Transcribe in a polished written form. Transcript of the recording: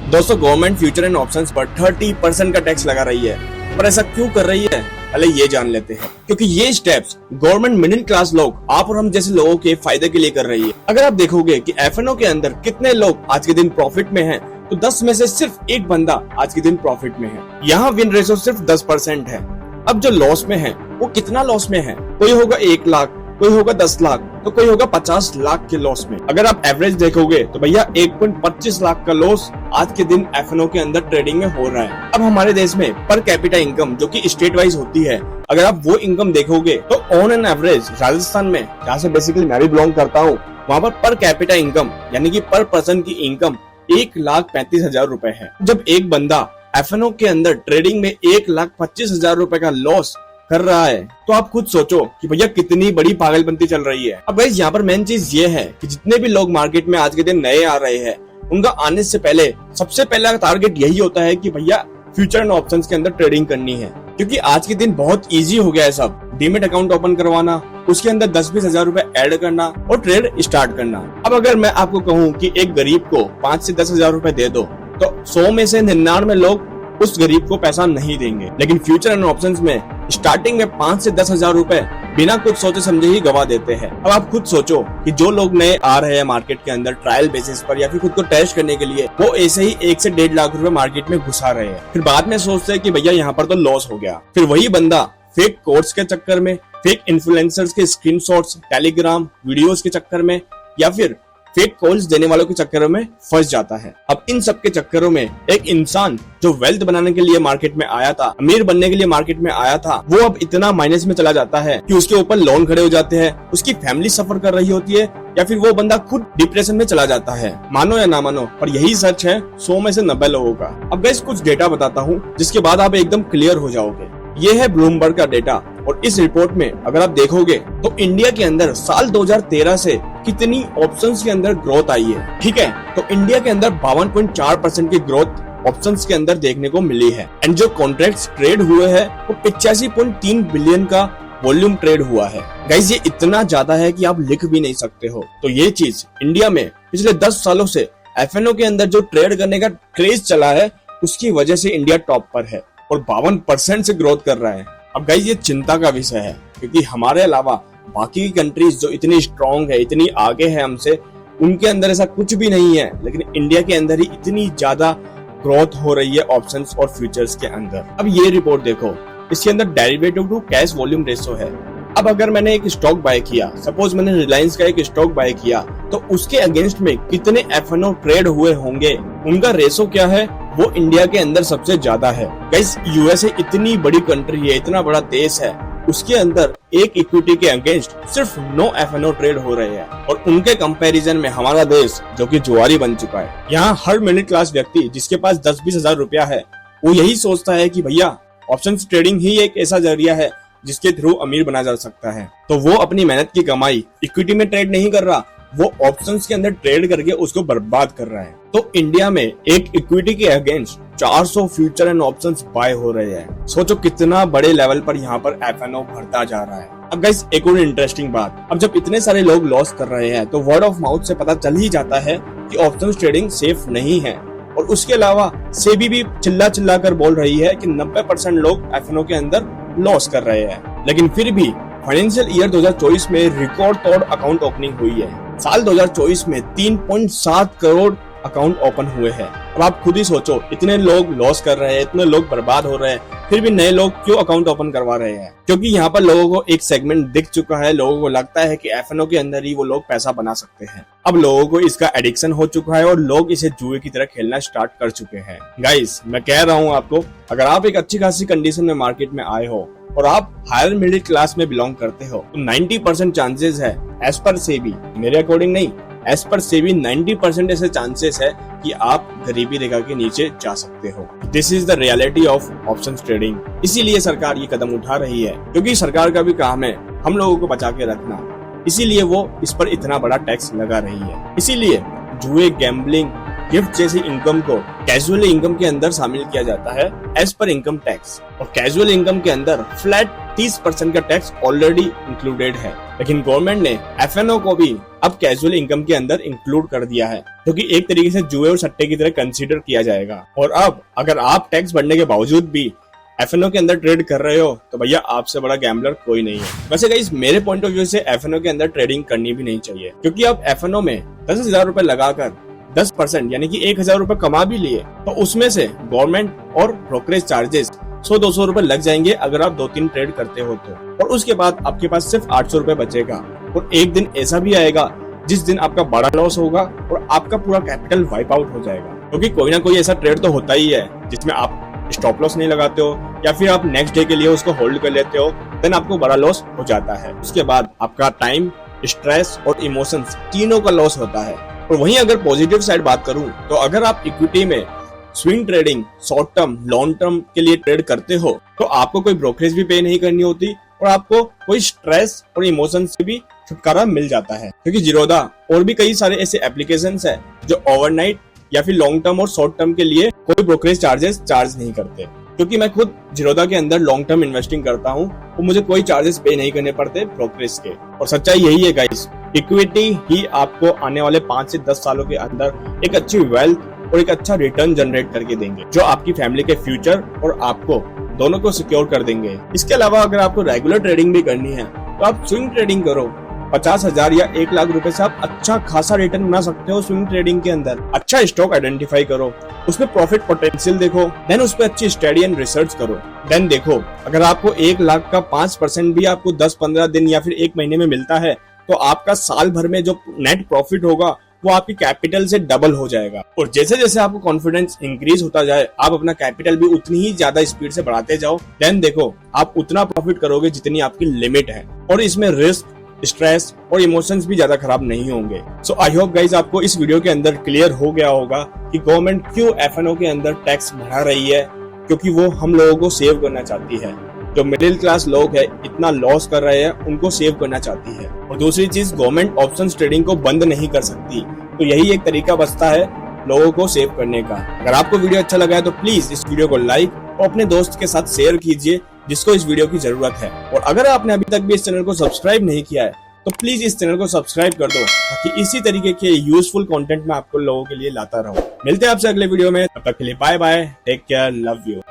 दोस्तों government future and options पर 30% का टैक्स लगा रही है, पर ऐसा क्यों कर रही है पहले ये जान लेते हैं। क्योंकि ये स्टेप्स गवर्नमेंट मिडिल क्लास लोग, आप और हम जैसे लोगों के फायदे के लिए कर रही है। अगर आप देखोगे कि एफएनओ के अंदर कितने लोग आज के दिन प्रॉफिट में हैं, तो 10 में से सिर्फ एक बंदा आज के दिन प्रॉफिट में है। यहाँ विन रेशो सिर्फ 10% है। अब जो लॉस में है वो कितना लॉस में है? कोई होगा 1 लाख, कोई होगा 10 लाख, तो कोई होगा 50 लाख के लॉस में। अगर आप एवरेज देखोगे तो भैया 1.25 लाख का लॉस आज के दिन एफएनओ के अंदर ट्रेडिंग में हो रहा है। अब हमारे देश में पर कैपिटा इनकम जो कि स्टेट वाइज होती है, अगर आप वो इनकम देखोगे तो ऑन एन एवरेज राजस्थान में, जहाँ से बेसिकली मैं भी बिलोंग करता हूँ, वहाँ पर कैपिटा इनकम यानी कि पर पर्सन की इनकम 1,35,000 रुपए है। जब एक बंदा एफएनओ के अंदर ट्रेडिंग में 1,25,000 रुपए का लॉस कर रहा है, तो आप खुद सोचो कि भैया कितनी बड़ी पागलपंती चल रही है। अब गाइस यहाँ पर मेन चीज ये है कि जितने भी लोग मार्केट में आज के दिन नए आ रहे हैं, उनका आने से पहले सबसे पहला टारगेट यही होता है कि भैया फ्यूचर एंड ऑप्शंस के अंदर ट्रेडिंग करनी है। क्योंकि आज के दिन बहुत इजी हो गया है सब, डीमेट अकाउंट ओपन करवाना, उसके अंदर 10-20 हजार रुपए ऐड करना और ट्रेड स्टार्ट करना। अब अगर मैं आपको कहूँ कि एक गरीब को 5 से 10 हजार रुपए दे दो, तो 100 में से 99 लोग उस गरीब को पैसा नहीं देंगे। लेकिन फ्यूचर एंड ऑप्शंस में स्टार्टिंग में 5 से 10 हजार रुपए बिना कुछ सोचे समझे ही गवा देते हैं। अब आप खुद सोचो कि जो लोग नए आ रहे हैं मार्केट के अंदर ट्रायल बेसिस पर या फिर खुद को टेस्ट करने के लिए, वो ऐसे ही 1 से 1.5 लाख रुपए मार्केट में घुसा रहे हैं। फिर बाद में सोचते हैं कि भैया यहाँ पर तो लॉस हो गया। फिर वही बंदा फेक कोर्स के चक्कर में, फेक इन्फ्लुएंसर्स के स्क्रीनशॉट्स, टेलीग्राम वीडियोस के चक्कर में या फिर फेक कॉल्स देने वालों के चक्करों में फंस जाता है। अब इन सब के चक्करों में एक इंसान जो वेल्थ बनाने के लिए मार्केट में आया था, अमीर बनने के लिए मार्केट में आया था, वो अब इतना माइनस में चला जाता है कि उसके ऊपर लोन खड़े हो जाते हैं, उसकी फैमिली सफर कर रही होती है या फिर वो बंदा खुद डिप्रेशन में चला जाता है। मानो या ना मानो, पर यही सच है 100 में से 90 लोगों का। अब गाइस कुछ डेटा बताता हूँ जिसके बाद आप एकदम क्लियर हो जाओगे। ये है ब्लूमबर्ग का डेटा और इस रिपोर्ट में अगर आप देखोगे तो इंडिया के अंदर साल 2013 से कितनी ऑप्शंस के अंदर ग्रोथ आई है। ठीक है, तो इंडिया के अंदर 52.4% की ग्रोथ ऑप्शंस के अंदर देखने को मिली है। एंड जो कॉन्ट्रैक्ट्स ट्रेड हुए हैं वो 85.3 बिलियन का वॉल्यूम ट्रेड हुआ है। गाइस ये इतना ज्यादा है कि आप लिख भी नहीं सकते हो। तो ये चीज इंडिया में पिछले 10 सालों से एफएनओ के अंदर जो ट्रेड करने का क्रेज चला है, उसकी वजह से इंडिया टॉप पर है और 52% से ग्रोथ कर रहा है। अब गाइस ये चिंता का विषय है क्योंकि हमारे अलावा बाकी की कंट्रीज जो इतनी स्ट्रांग है, इतनी आगे है हमसे, उनके अंदर ऐसा कुछ भी नहीं है। लेकिन इंडिया के अंदर ही इतनी ज्यादा ग्रोथ हो रही है ऑप्शंस और फ्यूचर्स के अंदर। अब ये रिपोर्ट देखो, इसके अंदर derivative two cash volume ratio है। अब अगर मैंने एक स्टॉक बाय किया, सपोज मैंने रिलायंस का एक स्टॉक बाय किया, तो उसके अगेंस्ट में कितने एफएनओ ट्रेड हुए होंगे, उनका रेशो क्या है, वो इंडिया के अंदर सबसे ज्यादा है। गाइस यूएसए इतनी बड़ी कंट्री है, इतना बड़ा देश है, उसके अंदर एक इक्विटी के अगेंस्ट सिर्फ 9 एफएनओ ट्रेड हो रहे हैं और उनके कंपैरिजन में हमारा देश जो कि जुआरी बन चुका है। यहाँ हर मिडिल क्लास व्यक्ति जिसके पास 10-20 हजार रुपया है, वो यही सोचता है कि भैया ऑप्शंस ट्रेडिंग ही एक ऐसा जरिया है जिसके थ्रू अमीर बना जा सकता है। तो वो अपनी मेहनत की कमाई इक्विटी में ट्रेड नहीं कर रहा, वो ऑप्शंस के अंदर ट्रेड करके उसको बर्बाद कर रहा है। तो इंडिया में एक इक्विटी के against 400 future and options buy हो रहे हैं। सोचो कितना बड़े लेवल पर यहाँ पर एफएनओ बढ़ता जा रहा है। अब गाइस एक और इंटरेस्टिंग बात, अब जब इतने सारे लोग लॉस कर रहे हैं तो वर्ड ऑफ माउथ से पता चल ही जाता है कि ऑप्शंस ट्रेडिंग सेफ नहीं है। और उसके अलावा सेबी भी चिल्ला कर बोल रही है कि 90% लोग एफएनओ के अंदर लॉस कर रहे हैं। लेकिन फिर भी फाइनेंशियल ईयर 2024 में रिकॉर्ड तोड़ अकाउंट ओपनिंग हुई है। साल 2024 में 3.7 करोड़ अकाउंट ओपन हुए हैं। अब आप खुद ही सोचो, इतने लोग लॉस कर रहे हैं, इतने लोग बर्बाद हो रहे हैं, फिर भी नए लोग क्यों अकाउंट ओपन करवा रहे हैं? क्योंकि यहाँ पर लोगों को एक सेगमेंट दिख चुका है, लोगों को लगता है कि एफएनओ के अंदर ही वो लोग पैसा बना सकते हैं। अब लोगों को इसका एडिक्शन हो चुका है और लोग इसे जुए की तरह खेलना स्टार्ट कर चुके हैं। गाइस मैं कह रहा हूँ आपको, अगर आप एक अच्छी खासी कंडीशन में मार्केट में आए हो और आप हायर मिडिल क्लास में बिलोंग करते हो, तो 90% चांसेस है, एज पर सेबी, मेरे अकॉर्डिंग नहीं, एज पर सेबी 90% ऐसे चांसेस है कि आप गरीबी रेखा के नीचे जा सकते हो। This is the reality of options trading. इसीलिए सरकार ये कदम उठा रही है, क्योंकि सरकार का भी काम है हम लोगों को बचा के रखना। इसीलिए वो इस पर इतना बड़ा टैक्स लगा रही है। इसीलिए जुए, गैम्बलिंग गिफ्ट जैसी इनकम को कैजुअल इनकम के अंदर शामिल किया जाता है एज पर इनकम टैक्स, और कैजुअल इनकम के अंदर फ्लैट 30% का टैक्स ऑलरेडी इंक्लूडेड है। लेकिन गवर्नमेंट ने एफएनओ को भी अब कैजुअल इनकम के अंदर इंक्लूड कर दिया है, जो कि एक तरीके से जुए और सट्टे की तरह कंसीडर किया जाएगा। और अब अगर आप टैक्स भरने के बावजूद भी एफएनओ के अंदर ट्रेड कर रहे हो तो भैया आपसे बड़ा गैम्बलर कोई नहीं है। वैसे गाइस मेरे पॉइंट ऑफ व्यू से एफएनओ के अंदर ट्रेडिंग करनी भी नहीं चाहिए, क्योंकि आप एफएनओ में 10,000 रुपए लगाकर 10% यानी कि 1,000 रुपए कमा भी लिए तो उसमें से गवर्नमेंट और ब्रोकरेज चार्जेस 100-200 रुपए लग जाएंगे अगर आप 2-3 ट्रेड करते हो तो, और उसके बाद आपके पास सिर्फ 800 रुपए बचेगा। और एक दिन ऐसा भी आएगा जिस दिन आपका बड़ा लॉस होगा और आपका पूरा कैपिटल वाइप आउट हो जाएगा, क्योंकि कोई ना कोई ऐसा ट्रेड तो होता ही है जिसमें आप स्टॉप लॉस नहीं लगाते हो या फिर आप नेक्स्ट डे के लिए उसको होल्ड कर लेते हो, देन आपको बड़ा लॉस हो जाता है। उसके बाद आपका टाइम, स्ट्रेस और इमोशंस तीनों का लॉस होता है। और वहीं अगर पॉजिटिव साइड बात करूं तो अगर आप इक्विटी में swing trading, short term, long term के लिए ट्रेड करते हो तो आपको कोई ब्रोकरेज भी पे नहीं करनी होती और आपको कोई स्ट्रेस और इमोशन से भी छुटकारा मिल जाता है, क्योंकि जीरोधा और भी कई सारे ऐसे एप्लीकेशंस है जो ओवरनाइट या फिर लॉन्ग टर्म और शॉर्ट टर्म के लिए कोई ब्रोकरेज चार्जेस चार्ज नहीं करते। क्योंकि मैं खुद जीरोधा के अंदर लॉन्ग टर्म इन्वेस्टिंग करता हूँ तो मुझे कोई चार्जेस पे नहीं करने पड़ते ब्रोकरेज के। और सच्चाई यही है गाइस, इक्विटी ही आपको आने वाले 5 से 10 सालों के अंदर एक अच्छी वेल्थ और एक अच्छा रिटर्न जनरेट करके देंगे, जो आपकी फैमिली के फ्यूचर और आपको दोनों को सिक्योर कर देंगे। इसके अलावा अगर आपको रेगुलर ट्रेडिंग भी करनी है तो आप स्विंग ट्रेडिंग करो। 50,000 या 1 लाख रुपए से आप अच्छा खासा रिटर्न बना सकते हो स्विंग ट्रेडिंग के अंदर। अच्छा स्टॉक आइडेंटिफाई करो, उसमें प्रॉफिट पोटेंशियल देखो, देन उस पर अच्छी स्टडी एंड रिसर्च करो। देन देखो अगर आपको 1 लाख का 5% भी आपको 10-15 दिन या फिर 1 महीने में मिलता है तो आपका साल भर में जो नेट प्रॉफिट होगा वो आपकी कैपिटल से डबल हो जाएगा। और जैसे जैसे आपको कॉन्फिडेंस इंक्रीज होता जाए आप अपना कैपिटल भी उतनी ही ज्यादा स्पीड से बढ़ाते जाओ, देन देखो आप उतना प्रॉफिट करोगे जितनी आपकी लिमिट है, और इसमें रिस्क, स्ट्रेस और इमोशंस भी ज्यादा खराब नहीं होंगे। सो आई होप गाइज आपको इस वीडियो के अंदर क्लियर हो गया होगा कि गवर्नमेंट क्यों एफएनओ के अंदर टैक्स बढ़ा रही है, क्योंकि वो हम लोगों को सेव करना चाहती है। जो मिडिल क्लास लोग है इतना लॉस कर रहे हैं उनको सेव करना चाहती है। और दूसरी चीज, गवर्नमेंट ऑप्शंस ट्रेडिंग को बंद नहीं कर सकती, तो यही एक तरीका बचता है लोगों को सेव करने का। अगर आपको वीडियो अच्छा लगा है तो प्लीज इस वीडियो को लाइक और अपने दोस्त के साथ शेयर कीजिए जिसको इस वीडियो की जरूरत है। और अगर आपने अभी तक भी इस चैनल को सब्सक्राइब नहीं किया है तो प्लीज इस चैनल को सब्सक्राइब कर दो, ताकि इसी तरीके के यूजफुल कंटेंट मैं आपको लोगों के लिए लाता रहूं। मिलते हैं आपसे अगले वीडियो में, तब तक के लिए bye bye, take care, love you.